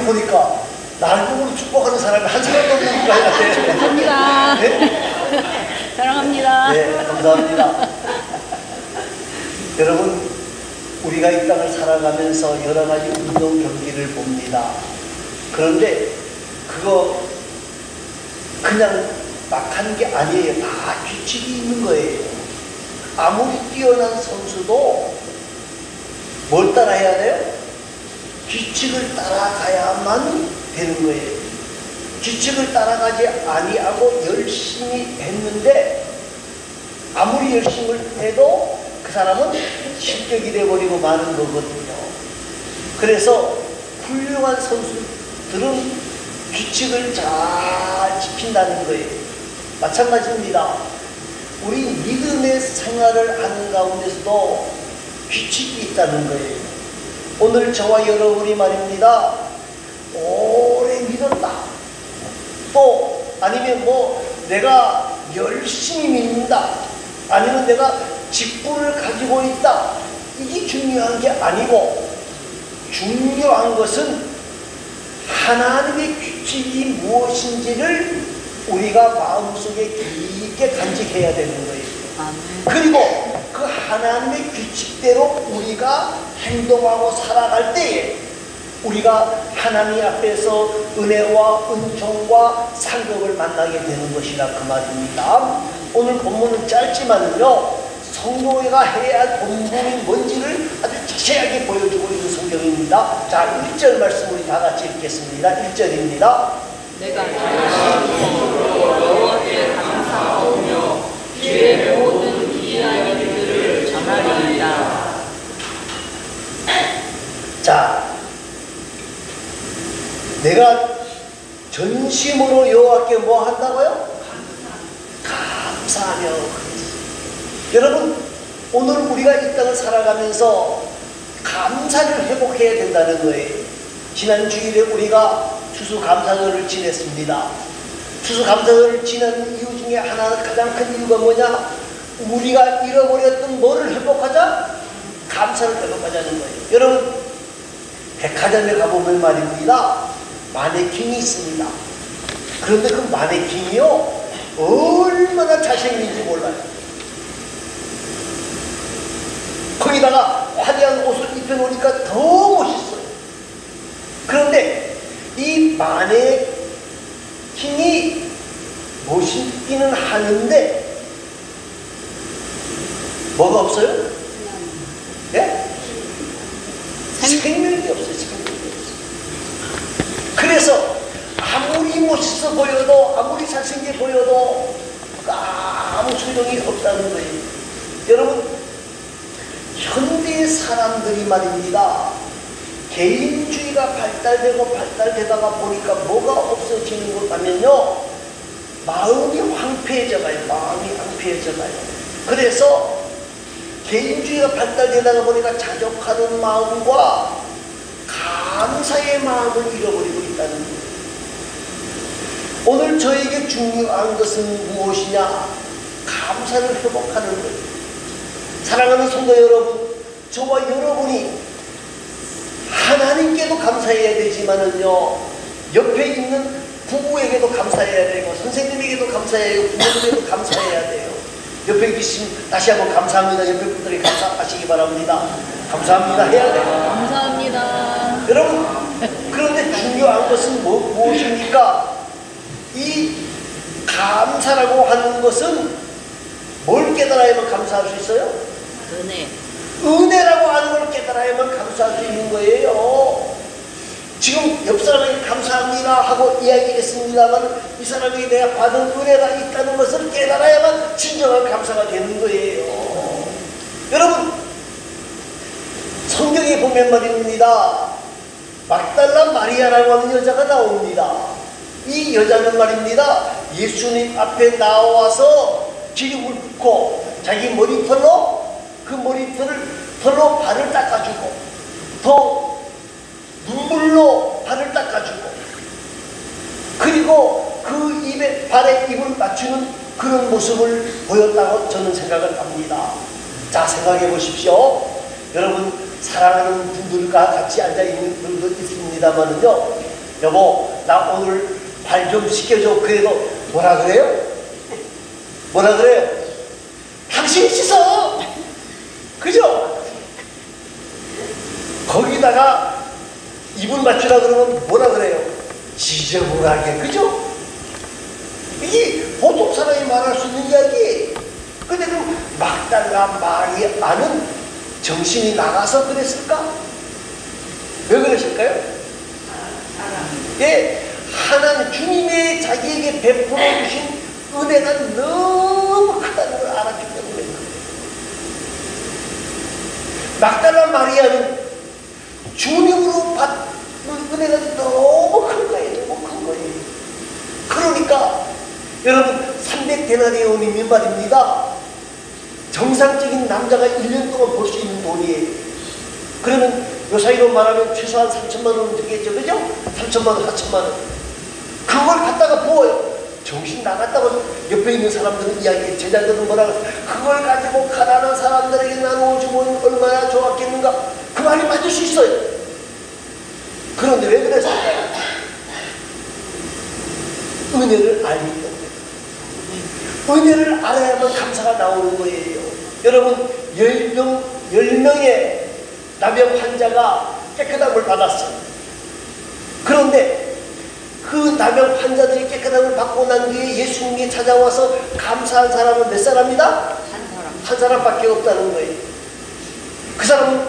보니까 날 보고 축복하는 사람이 한 사람도 없는 것 같아요. 축복합니다. 네? 사랑합니다. 네, 감사합니다. 여러분, 우리가 이 땅을 살아가면서 여러 가지 운동 경기를 봅니다. 그런데 그거 그냥 막 하는 게 아니에요. 다 규칙이 있는 거예요. 아무리 뛰어난 선수도 뭘 따라해야 돼요? 규칙을 따라가야만 되는 거예요. 규칙을 따라가지 아니하고 열심히 했는데 아무리 열심히 해도 그 사람은 실격이 돼버리고 마는 거거든요. 그래서 훌륭한 선수들은 규칙을 잘 지킨다는 거예요. 마찬가지입니다. 우리 믿음의 생활을 하는 가운데서도 규칙이 있다는 거예요. 오늘 저와 여러분이 말입니다. 오래 믿었다. 또 아니면 내가 열심히 믿는다. 아니면 내가 직분을 가지고 있다. 이게 중요한 게 아니고 중요한 것은 하나님의 규칙이 무엇인지를 우리가 마음속에 깊게 간직해야 되는 거예요. 그리고 그 하나님의 규칙대로 우리가 행동하고 살아갈 때에 우리가 하나님 앞에서 은혜와 은총과 상급을 만나게 되는 것이라 그 말입니다. 오늘 본문은 짧지만요, 성도가 해야 할 본분이 뭔지를 아주 자세하게 보여주고 있는 성경입니다. 자, 1절 말씀 우리 다 같이 읽겠습니다. 1절입니다. 내가 진심으로 여호와께 감사하오며 주의 모든 기이한 일들을 전하리이다. 자, 내가 전심으로 여호와께 뭐 한다고요? 감사하며. 여러분, 오늘 우리가 이 땅을 살아가면서 감사를 회복해야 된다는 거예요. 지난 주일에 우리가 추수감사절을 지냈습니다. 추수감사절을 지내는 이유 중에 하나, 가장 큰 이유가 뭐냐? 우리가 잃어버렸던 뭐를 회복하자? 감사를 회복하자는 거예요. 여러분, 백화점에 가보면 말입니다, 마네킹이 있습니다. 그런데 그 마네킹이요, 얼마나 잘생긴지 몰라요. 거기다가 화려한 옷을 입혀놓으니까 더 멋있어요. 그런데 이 마네킹이 멋있기는 하는데 뭐가 없어요? 예? 생명이 없어요. 생명이 없어요. 그래서 아무리 멋있어 보여도, 아무리 잘생겨 보여도 아무 소용이 없다는 거예요. 여러분, 현대 사람들이 말입니다, 개인주의가 발달되다가 보니까 뭐가 없어지는 것 하면요, 마음이 황폐해져가요. 마음이 황폐해져가요. 그래서 개인주의가 발달되다가 보니까 자족하는 마음과 감사의 마음을 잃어버리고 있다는 거예요. 오늘 저에게 중요한 것은 무엇이냐? 감사를 회복하는 거예요. 사랑하는 성도 여러분, 저와 여러분이 하나님께도 감사해야 되지만은요, 옆에 있는 부부에게도 감사해야 되고, 선생님에게도 감사해야 되고, 부모님에게도 감사해야 돼요. 옆에 계신 다시 한번 감사합니다. 옆에 분들이 감사하시기 바랍니다. 감사합니다 해야 돼요. 감사합니다. 여러분, 그런데 중요한 것은 무엇입니까? 이 감사라고 하는 것은 뭘 깨달아야만 감사할 수 있어요? 은혜. 은혜라고 하는 걸 깨달아야만 감사할 수 있는 거예요. 지금 옆 사람에게 감사합니다 하고 이야기했습니다만 이 사람에게 내가 받은 은혜가 있다는 것을 깨달아야만 진정한 감사가 되는 거예요. 여러분, 성경에 보면 말입니다, 막달라 마리아라고 하는 여자가 나옵니다. 이 여자는 말입니다, 예수님 앞에 나와서 기름을 붓고 자기 머리털로 그 머리털로 발을 닦아주고 또 눈물로 발을 닦아주고 그리고 그 발에 입을 맞추는 그런 모습을 보였다고 저는 생각을 합니다. 자, 생각해 보십시오. 여러분, 사랑하는 분들과 같이 앉아있는 분도 있습니다만은요, 여보 나 오늘 발 좀 씻겨줘. 그래도 뭐라 그래요? 뭐라 그래요? 당신이 씻어. 그죠? 거기다가 이불 맞추라 그러면 뭐라 그래요? 지저분하게. 그죠? 이게 보통 사람이 말할 수 있는 이야기. 근데 그럼 막달라 마리아는 정신이 나가서 그랬을까? 왜 그랬을까요? 예, 하나님 주님의 자기에게 베풀어 주신 은혜가 너무 크다는 걸 알았기 때문에 그래요. 막달라 마리아는 주님으로 받는 은혜가 너무 큰 거예요. 너무 큰 거예요. 그러니까 여러분 300데나리온이면 말입니다. 정상적인 남자가 1년 동안 벌 수 있는 돈이에요. 그러면 요 사이로 말하면 최소한 3천만 원은 되겠죠. 그죠? 3천만 원, 4천만 원. 그걸 갖다가 부어요. 정신 나갔다고 옆에 있는 사람들은 이야기해. 제자들은 뭐라 그래? 그걸 가지고 가난한 사람들에게 나누어 주면 얼마나 좋았겠는가? 그 말이 맞을 수 있어요. 그런데 왜 그랬을까요? 은혜를 알기 때문에. 은혜를 알아야만 감사가 나오는 거예요. 여러분 10명의 남역 환자가 깨끗함을 받았어요. 그런데 그 남역 환자들이 깨끗함을 받고 난 뒤에 예수님이 찾아와서 감사한 사람은 몇 사람이다? 한 사람밖에 없다는 거예요. 그 사람은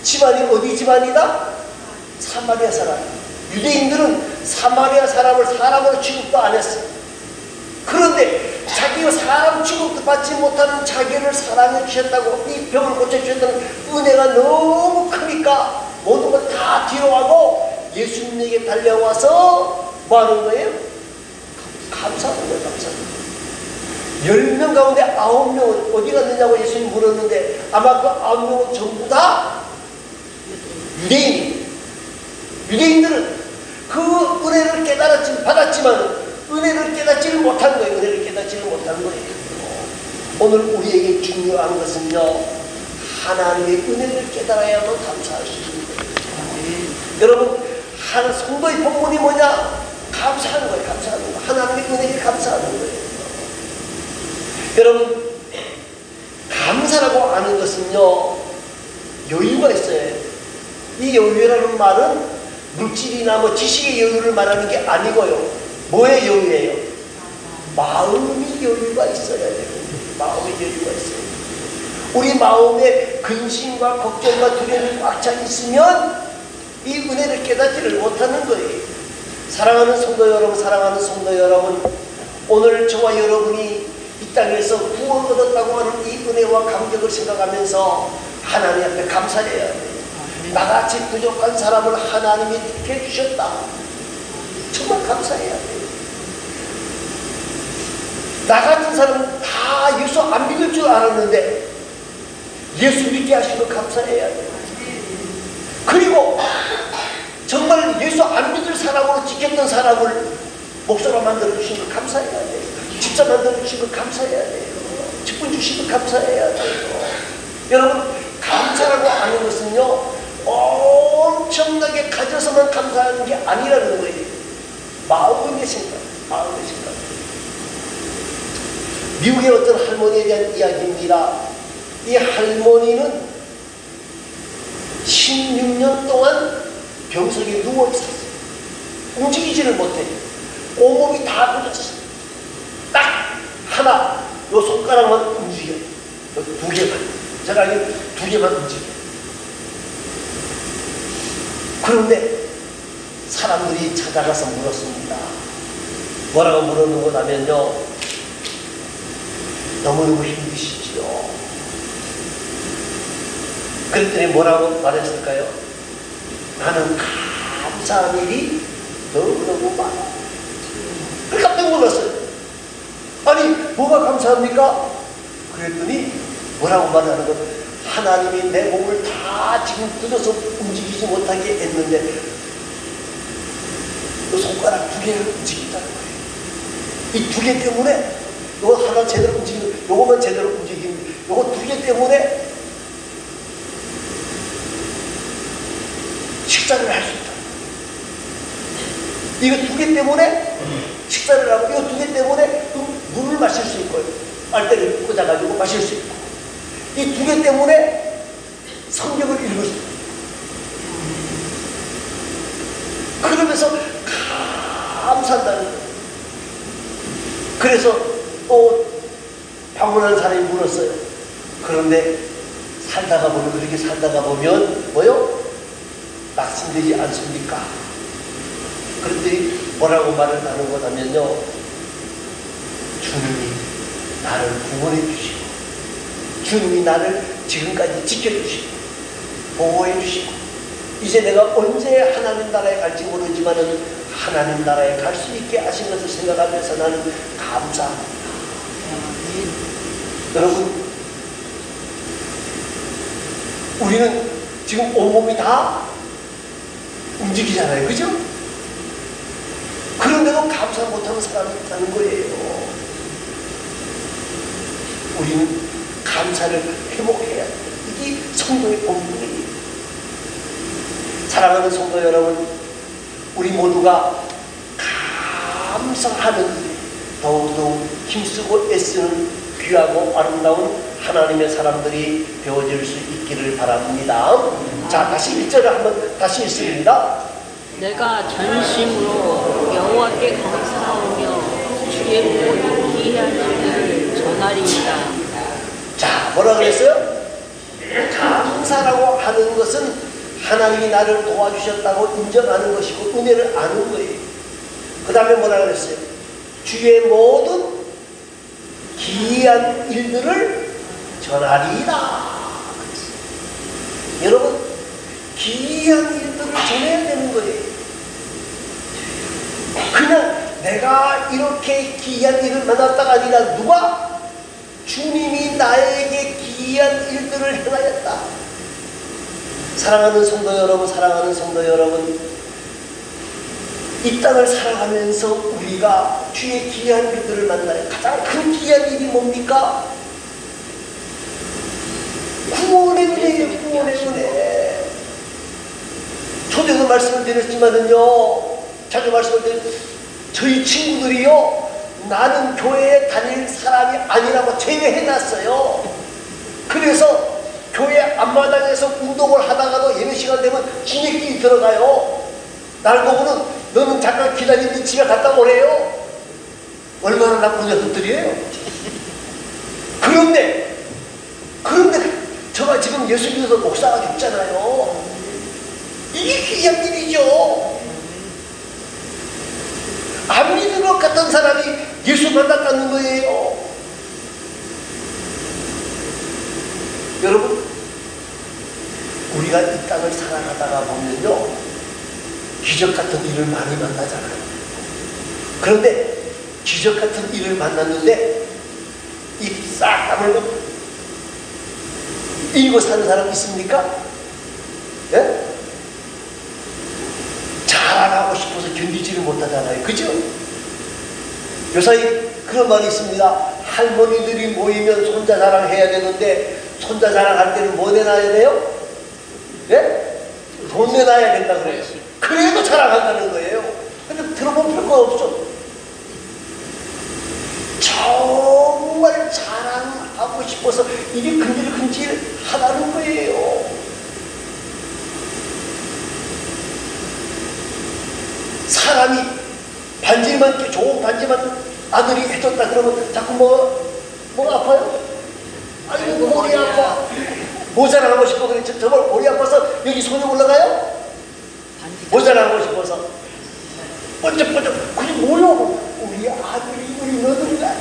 집안이 어디 집안이다? 사마리아 사람. 유대인들은 사마리아 사람을 사람으로 취급도 안 했어요. 그런데 자기가 사람 취급도 받지 못하는 자기를 사랑해 주셨다고, 이 병을 고쳐주셨다는 은혜가 너무 크니까 모든 걸 다 뒤로하고 예수님에게 달려와서 뭐 하는 거예요? 감사하는 거예요. 감사하는 거예요. 10명 가운데 9명은 어디 갔느냐고 예수님 물었는데 아마 그 9명은 전부 다 유대인이에요. 유대인들은 그 은혜를 받았지만 은혜를 깨닫지를 못한 거예요. 은혜를 깨닫지를 못한 거예요. 오늘 우리에게 중요한 것은요, 하나님의 은혜를 깨달아야만 감사할 수 있는 거예요. 여러분, 한 성도의 본문이 뭐냐? 감사하는 거예요. 감사하는 거. 하나님의 은혜에 감사하는 거예요. 여러분, 감사라고 하는 것은요, 여유가 있어요. 이 여유라는 말은 물질이나 뭐 지식의 여유를 말하는 게 아니고요. 뭐의 여유예요? 마음의 여유가 있어야 돼요. 마음의 여유가 있어요. 우리 마음에 근심과 걱정과 두려움이 꽉 차 있으면 이 은혜를 깨닫지를 못하는 거예요. 사랑하는 성도 여러분, 사랑하는 성도 여러분, 오늘 저와 여러분이 이 땅에서 구원 얻었다고 하는 이 은혜와 감격을 생각하면서 하나님 앞에 감사해야 돼요. 나같이 부족한 사람을 하나님이 믿게 해주셨다. 정말 감사해야 돼요. 나 같은 사람은 다 예수 안 믿을 줄 알았는데 예수 믿게 하신 거 감사해야 돼요. 그리고 정말 예수 안 믿을 사람으로 지켰던 사람을 목사로 만들어주신 거 감사해야 돼요. 집사 만들어주신 거 감사해야 돼요. 직분 주신 거 감사해야 돼요. 여러분, 감사라고 하는 것은요, 엄청나게 가져서만 감사하는 게 아니라는 거예요. 마음의 생각, 마음의 생각. 미국의 어떤 할머니에 대한 이야기입니다. 이 할머니는 16년 동안 병석에 누워 있었어요. 움직이지를 못해요. 온몸이 다 부러졌어요. 딱 하나, 요 손가락만 움직여요. 두 개만. 제가 알기로 두 개만 움직여요. 그런데 사람들이 찾아가서 물었습니다. 뭐라고 물었는 거냐면요, 너무너무 힘드시지요. 그랬더니 뭐라고 말했을까요? 나는 감사한 일이 너무너무 많아. 깜짝 놀랐어요. 아니, 뭐가 감사합니까? 그랬더니 뭐라고 말하는 거? 하나님이 내 몸을 다 지금 뜯어서 움직이지 못하게 했는데 그 손가락 두 개를 움직인다는 거예요. 이 두 개 때문에 요거 하나 제대로 움직이고 요거만 제대로 움직이고 요거 두 개 때문에 식사를 할 수 있다. 이거 두 개 때문에 식사를 하고, 이거 두 개 때문에 물을 마실 수 있고요. 빨대를 꽂아가지고 마실 수 있고, 이 두 개 때문에 성경을 읽을 수 있고, 그러면서 감사한다는 거예요. 그래서 방문한 사람이 물었어요. 그런데 살다가 보면, 그렇게 살다가 보면 뭐요? 낙심되지 않습니까? 그런데 뭐라고 말을 하는 거냐면요, 주님이 나를 구원해 주시고, 주님이 나를 지금까지 지켜주시고 보호해 주시고, 이제 내가 언제 하나님 나라에 갈지 모르지만은 하나님 나라에 갈 수 있게 하신 것을 생각하면서 나는 감사합니다. 여러분, 우리는 지금 온몸이 다 움직이잖아요. 그죠? 그런데도 감사 못하는 사람이 있다는 거예요. 우리는 감사를 회복해야 돼요. 이게 성도의 본분이에요. 사랑하는 성도 여러분, 우리 모두가 감사하는 일에 더욱더욱 힘쓰고 애쓰는 귀하고 아름다운 하나님의 사람들이 되어질 수 있기를 바랍니다. 자, 다시 1절을 한번 다시 읽습니다. 내가 전심으로 여호와께 감사하며 주의 모든 기이한 일들을 전하리이다. 자, 뭐라 그랬어요? 감사라고 하는 것은 하나님이 나를 도와주셨다고 인정하는 것이고 은혜를 아는 거예요. 그 다음에 뭐라 그랬어요? 주의 모든 기이한 일들을 전하리이다. 여러분, 기이한 일들을 전해야 되는 거예요. 그냥 내가 이렇게 기이한 일을 만났다가 아니라 누가? 주님이 나에게 기이한 일들을 행하였다. 사랑하는 성도 여러분, 사랑하는 성도 여러분, 이 땅을 살아가면서 우리가 주의 기이한 일들을 만나요. 가장 큰 기이한 일이 뭡니까? 구원의 은혜예요. 구원의 은혜. 초대도 말씀을 드렸지만은요, 자주 말씀을 드렸, 저희 친구들이요, 나는 교회에 다닐 사람이 아니라고 제외해놨어요. 그래서 교회 앞마당에서 운동을 하다가도 예배 시간 되면 지네끼리 들어가요. 날 보고는 너는 잠깐 기다리는데 집에 갔다 오래요. 얼마나 나쁜 녀석들이에요. 그런데 저가 지금 예수 믿어서 목사가 됐잖아요. 이게 귀한 일이죠. 안 믿는 것 같은 사람이 예수 만났다는 거예요. 여러분, 우리가 이 땅을 살아가다가 보면요, 기적 같은 일을 많이 만나잖아요. 그런데 기적 같은 일을 만났는데 입 싹 다물고 이기고 사는 사람 있습니까? 예? 자랑하고 싶어서 견디지를 못하잖아요. 그죠? 요사이 그런 말이 있습니다. 할머니들이 모이면 손자 자랑해야 되는데 손자 자랑할 때는 뭐 내놔야 돼요? 예? 돈 내놔야 된다 그래요. 그래도 자랑한다는 거예요. 근데 들어보면 별거 없어. 정말 자랑하고 싶어서 이게 근질근질 하다는 거예요. 사람이 반지만, 좋은 반지만 아들이 해줬다 그러면 자꾸 뭐 아파요? 아이고 머리 아파. 모자라고 싶어. 그래 저걸 머리 아파서 여기 손이 올라가요? 모자라고 싶어서 번쩍번쩍. 그게 뭐요? 우리 아들이, 우리 며느리가,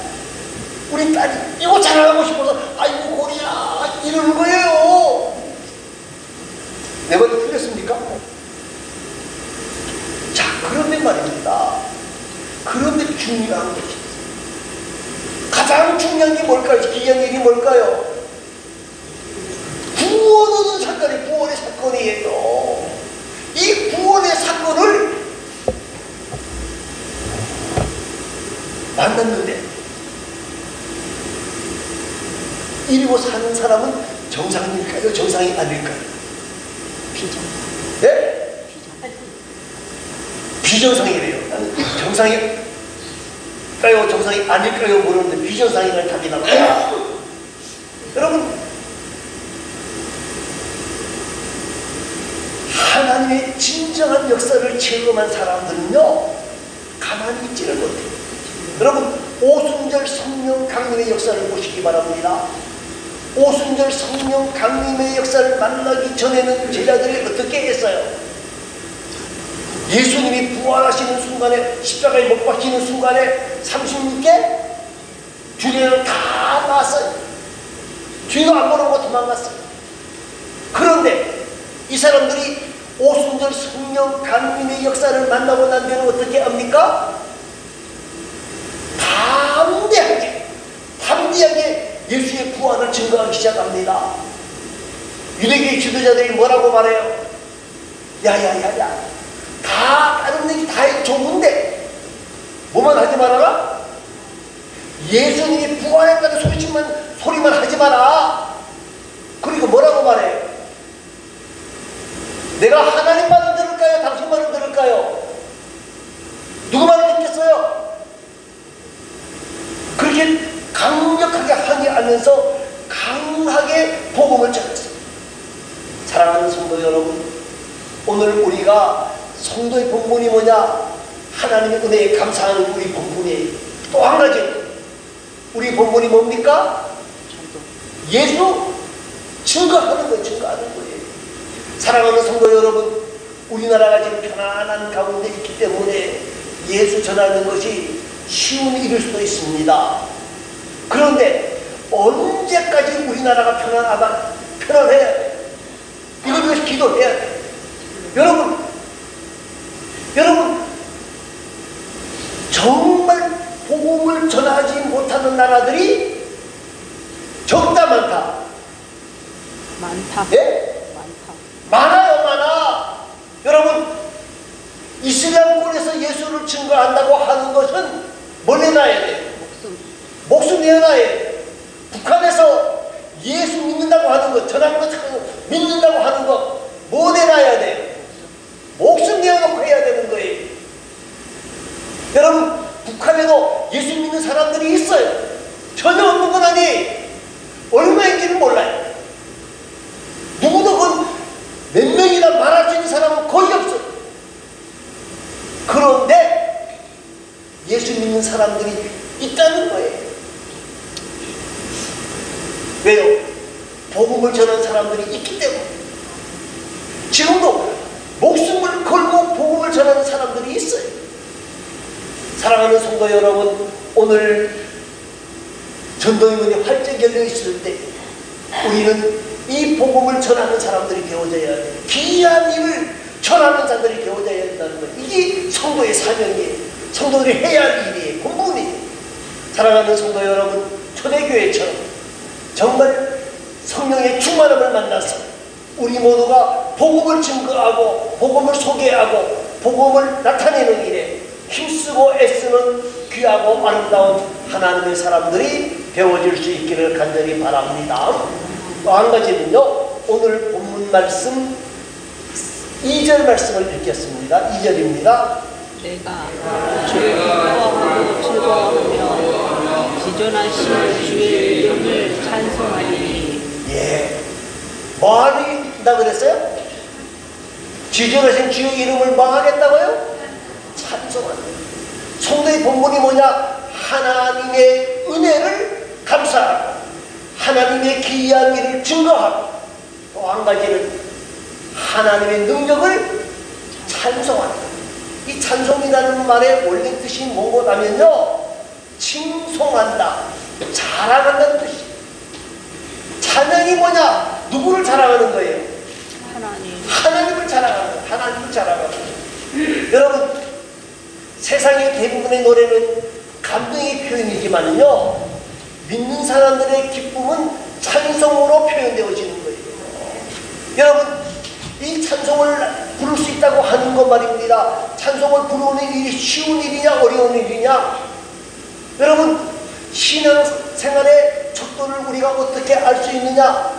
우리 딸이 이거 자랑하고 싶어서 아이고 고리야 이러는 거예요. 내 말이 틀렸습니까? 자, 그런데 말입니다. 그런데 중요한 것이, 가장 중요한 게 뭘까요? 기이한 일이 뭘까요? 구원 얻은 사건이 구원의 사건이에요. 이 구원의 사건을 만났는데 이러고 사는 사람은 정상일까요? 정상이 아닐까요? 비정. 네? 비정상이래요. 정상일까요? 정상이 아닐까요? 모르는데 비정상이라는 답이 나와요. 여러분, 하나님의 진정한 역사를 체험한 사람들은요, 가만히 있지를 못해요. 여러분, 오순절 성령 강림의 역사를 보시기 바랍니다. 오순절 성령 강림의 역사를 만나기 전에는 제자들이 어떻게 했어요? 예수님이 부활하시는 순간에, 십자가에 못 박히는 순간에 36개 주례를 다 나왔어요. 뒤도 안 보고 도망갔어요. 그런데 이 사람들이 오순절 성령 강림의 역사를 만나고 난 뒤에는 어떻게 합니까? 담대하게 예수의 부활을 증거하기 시작합니다. 유대교의 지도자들이 뭐라고 말해요? 야야야야, 다른 얘기 다 해도 좋은데 뭐만 하지 말아라? 예수님이 부활했다는 소리만 하지 마라. 그리고 뭐라고 말해요? 내가 하나님 말을 들을까요? 당신 말을 들을까요? 누구 말을 듣겠어요? 그렇게 강력하게 항의하면서 강하게 복음을 전했어요. 사랑하는 성도 여러분, 오늘 우리가 성도의 본분이 뭐냐? 하나님의 은혜에 감사하는 우리 본분이 또 한 가지, 우리 본분이 뭡니까? 예수 증거하는 거예요. 증거하는 거예요. 사랑하는 성도 여러분, 우리나라가 지금 편안한 가운데 있기 때문에 예수 전하는 것이 쉬운 일일 수도 있습니다. 그런데 언제까지 우리나라가 편안해야 돼요? 이걸 위해서 기도해야 돼요. 여러분, 정말 복음을 전하지 못하는 나라들이 적다 많다? 많다. 예? 많다. 많아요, 많아. 여러분, 이슬람권에서 예수를 증거한다고 하는 것은 뭘 내놔야 돼요? 목숨 내놔야 돼요. 북한에서 예수 믿는다고 하는 것, 전하는 것 믿는다고 하는 것, 뭐 내놔야 돼요? 목숨 내어놓고 해야 되는 거예요. 여러분, 북한에도 예수 믿는 사람들이 있어요. 전혀 없는 건 아니에요. 얼마인지는 몰라요. 누구도 몇 명이나 말할 수 있는 사람은 거의 없어요. 그런데 예수 믿는 사람들이 있다는 거예요. 왜요? 복음을 전하는 사람들이 있기 때문에. 지금도 목숨을 걸고 복음을 전하는 사람들이 있어요. 사랑하는 성도 여러분, 오늘 전도위원회 활짝 열려 있을 때 우리는 이 복음을 전하는 사람들이 되어져야 돼요. 귀한 일을 전하는 자들이 되어져야 된다는 거예요. 이게 성도의 사명이에요. 성도들이 해야 할 일이에요. 본분이에요. 사랑하는 성도 여러분, 초대교회처럼 정말 성령의 충만함을 만나서 우리 모두가 복음을 증거하고 복음을 소개하고 복음을 나타내는 일에 힘쓰고 애쓰는 귀하고 아름다운 하나님의 사람들이 되어질 수 있기를 간절히 바랍니다. 또 한 가지는요, 오늘 본문 말씀 2절 말씀을 읽겠습니다. 2절입니다. 내가 주를 기뻐하고 즐거워하며 지존하신 주의 이름을 찬송하리니. 예, 뭐 하린다 그랬어요? 지존하신 주의 이름을 뭐 하겠다고요? 찬송한다. 성도의 본분이 뭐냐? 하나님의 은혜를 감사하고 하나님의 기이한 일을 증거하고 또 한 가지는 하나님의 능력을 찬송한다. 이 찬송이라는 말의 원래 뜻이 뭐냐면요, 칭송한다, 자랑한다는 뜻이에요. 찬양이 뭐냐? 누구를 자랑하는 거예요? 하나님을 자랑하는 거예요. 하나님을 자랑하는 거예요. 여러분, 세상의 대부분의 노래는 감동의 표현이지만요, 믿는 사람들의 기쁨은 찬송으로 표현되어지는 거예요. 여러분, 이 찬송을 부를 수 있다고 하는 것 말입니다. 찬송을 부르는 일이 쉬운 일이냐 어려운 일이냐? 여러분, 신앙생활의 척도를 우리가 어떻게 알 수 있느냐?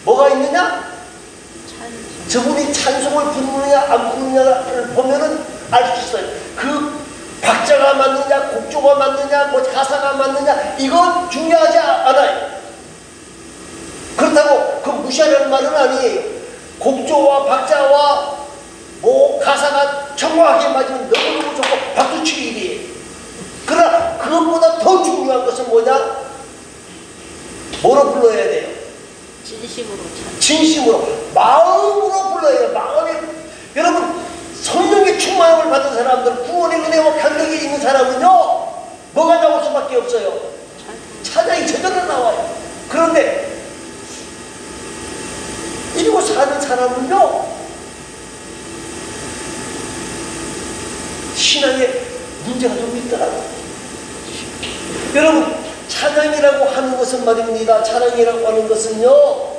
뭐가 있느냐? 저분이 찬송을 부르느냐 안 부르느냐를 보면은 알 수 있어요. 그 박자가 맞느냐, 곡조가 맞느냐, 뭐 가사가 맞느냐, 이거 중요하지 않아요. 그렇다고 그 무시하려는 말은 아니에요. 곡조와 박자와 뭐 가사가 정확하게 맞으면 너무너무 좋고 박수치기 일이에요. 그러나 그것보다 더 중요한 것은 뭐냐? 뭐로 불러야 돼요? 진심으로 찬양. 진심으로, 마음으로 불러야 돼요. 마음에. 여러분, 성령의 충만함을 받은 사람들, 구원의 은혜와 간격이 있는 사람은요, 뭐가 나올 수밖에 없어요? 찬양이 제대로 나와요. 그런데 이러고 사는 사람은요, 신앙에 문제가 좀 있더라고요. 여러분, 찬양이라고 하는 것은 말입니다. 찬양이라고 하는 것은요,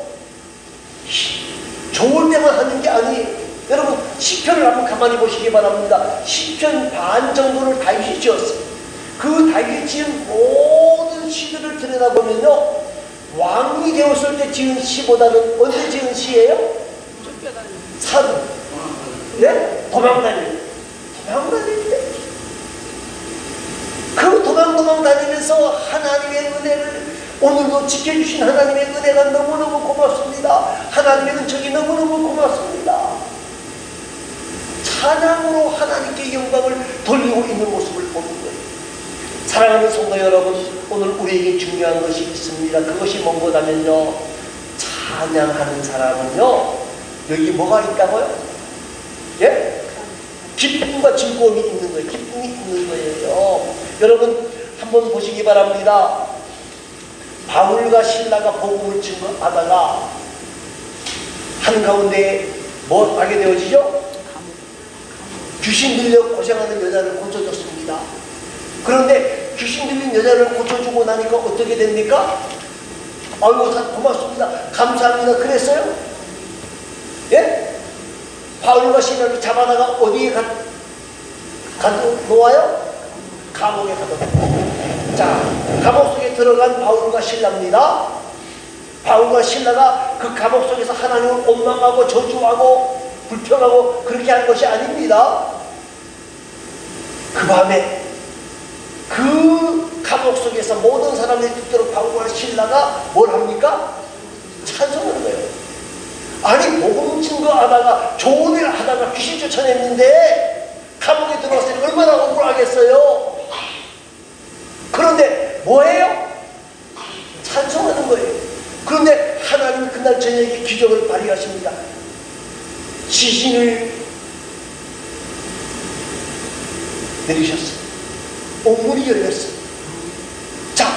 좋을 때만 하는 게 아니에요. 여러분, 시편을 한번 가만히 보시기 바랍니다. 시편 반 정도를 다윗이 지었어요. 그 다윗이 지은 모든 시들을 들여다보면요, 왕이 되었을 때 지은 시보다는 언제 지은 시예요? 사두. 네? 도망다닐 때. 그 도망 다니면서 하나님의 은혜를, 오늘도 지켜주신 하나님의 은혜가 너무너무 고맙습니다. 하나님의 은총이 너무너무 고맙습니다. 찬양으로 하나님께 영광을 돌리고 있는 모습을 보는 거예요. 사랑하는 성도 여러분, 오늘 우리에게 중요한 것이 있습니다. 그것이 뭔가면요, 찬양하는 사람은요, 여기 뭐가 있다고요? 예? 기쁨과 즐거움이 있는 거예요. 기쁨이 있는 거예요. 여러분, 한번 보시기 바랍니다. 바울과 신라가 복음을 증거하다가 한가운데 뭐 하게 되어지죠? 귀신 들려 고생하는 여자를 고쳐줬습니다. 그런데 귀신 들린 여자를 고쳐주고 나니까 어떻게 됩니까? 아이고, 고맙습니다. 감사합니다. 그랬어요? 예? 바울과 신라를 잡아다가 어디에 놓아요? 감옥에 가둬. 자, 감옥 속에 들어간 바울과 신라입니다. 바울과 신라가 그 감옥 속에서 하나님을 원망하고 저주하고 불평하고 그렇게 한 것이 아닙니다. 그 밤에 그 감옥 속에서 모든 사람들이 듣도록 바울과 신라가 뭘 합니까? 찬송하는 거예요. 아니, 복음 증거하다가 좋은 일 하다가 귀신 쫓아냈는데 감옥에 들어왔으니 얼마나 억울하겠어요. 그런데 뭐예요? 찬송하는 거예요. 그런데 하나님은 그날 저녁에 기적을 발휘하십니다. 지진을 내리셨어요. 옥문이 열렸어요. 자,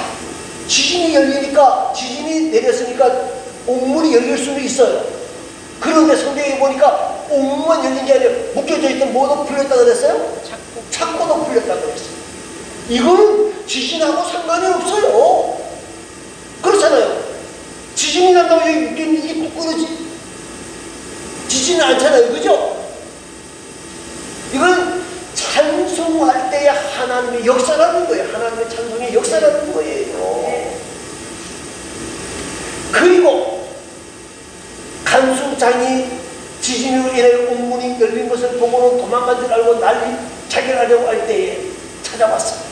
지진이 열리니까, 지진이 내렸으니까 옥문이 열릴 수는 있어요. 그런데 성경에 보니까 옥문만 열린 게 아니라 묶여져 있던 뭐도 풀렸다 그랬어요? 창고도 풀렸다 그랬어요. 이거는 지진하고 상관이 없어요. 그렇잖아요. 지진이 난다고 여기 묶여있는 이게 부끄러지 지지는 않잖아요. 그죠? 이건 찬송할 때의 하나님의 역사라는 거예요. 하나님의 찬송의 역사라는 거예요. 그리고 간수장이 지진으로 인해 옥문이 열린 것을 보고는 도망간 줄 알고 난리 자결하려고 할 때에 찾아왔어요.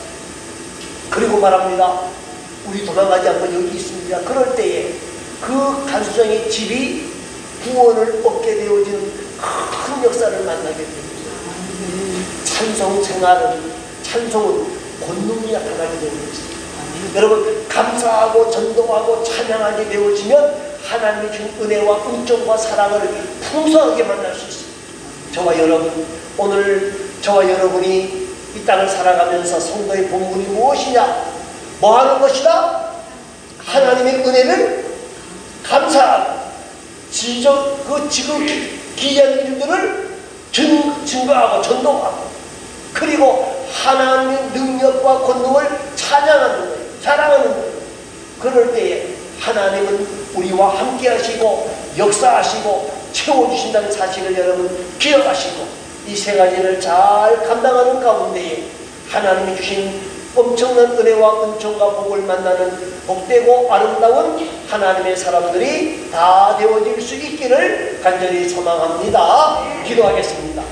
그리고 말합니다. 우리 도망가지 않고 여기 있습니다. 그럴 때에 그 간수장의 집이 구원을 얻게 되어지는 큰 역사를 만나게 됩니다. 찬송 생활은, 찬송은 권능이 나타나게 되는 것입니다. 여러분, 감사하고 전도하고 찬양하게 되어지면 하나님이 준 은혜와 은총과 사랑을 풍성하게 만날 수 있습니다. 저와 여러분, 오늘 저와 여러분이 이 땅을 살아가면서 성도의 본분이 무엇이냐? 뭐 하는 것이다? 하나님의 은혜를 감사하고 지금 기이한 일들을 증거하고 전도하고, 그리고 하나님의 능력과 권능을 찬양하는 거예요. 자랑하는 거예요. 그럴 때에 하나님은 우리와 함께 하시고 역사하시고 채워주신다는 사실을 여러분 기억하시고, 이 세 가지를 잘 감당하는 가운데에 하나님이 주신 엄청난 은혜와 은총과 복을 만나는 복되고 아름다운 하나님의 사람들이 다 되어질 수 있기를 간절히 소망합니다. 기도하겠습니다.